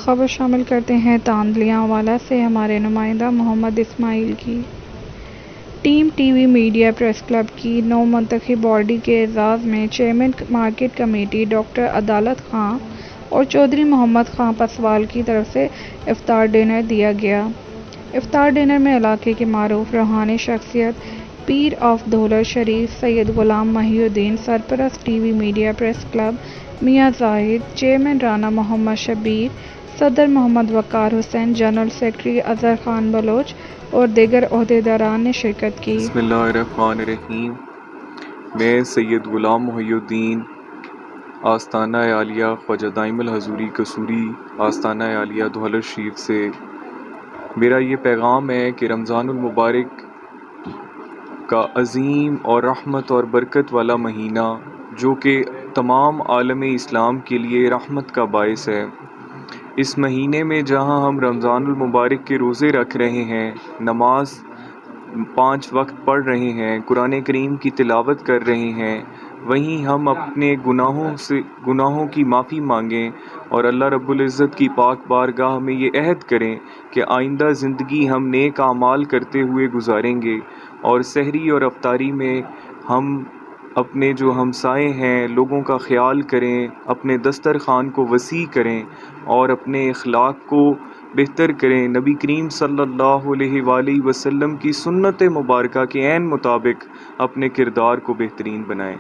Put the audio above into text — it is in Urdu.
خبر شامل کرتے ہیں تاندلیاوالا سے ہمارے نمائندہ محمد اسماعیل کی۔ Team T V media press club کی نو منتخب باڈی کے اعزاز میں چیئرمین مارکیٹ کمیٹی ڈاکٹر عدالت خان اور چودھری محمد خان پسوال کی طرف سے افطار ڈنر دیا گیا۔ افطار ڈنر میں علاقے کے معروف روحانی شخصیت پیر آف دولر شریف سید غلام محی الدین، سرپرست T V media press club میاں زاہد، چیئرمین رانا محمد شبیر، صدر محمد وقار حسین، جنرل سیکرٹری اظہر خان بلوچ اور دیگر عہدیداران نے شرکت کی۔ بسم اللہ الرحمن الرحیم۔ میں سید غلام محی الدین، آستانہ عالیہ خواجہ دائم الحضوری قصوری، آستانہ عالیہ دولر شریف سے میرا یہ پیغام ہے کہ رمضان المبارک کا عظیم اور رحمت اور برکت والا مہینہ، جو کہ تمام عالم اسلام کے لیے رحمت کا باعث ہے، اس مہینے میں جہاں ہم رمضان المبارک کے روزے رکھ رہے ہیں، نماز 5 وقت پڑھ رہے ہیں، قرآن کریم کی تلاوت کر رہے ہیں، وہیں ہم اپنے گناہوں کی معافی مانگیں اور اللہ رب العزت کی پاک بارگاہ میں یہ عہد کریں کہ آئندہ زندگی ہم نیک اعمال کرتے ہوئے گزاریں گے، اور سحری اور افطاری میں ہم اپنے جو ہمسائے ہیں لوگوں کا خیال کریں، اپنے دسترخوان کو وسیع کریں اور اپنے اخلاق کو بہتر کریں، نبی کریم صلی اللہ علیہ وآلہ وسلم کی سنت مبارکہ کے عین مطابق اپنے کردار کو بہترین بنائیں۔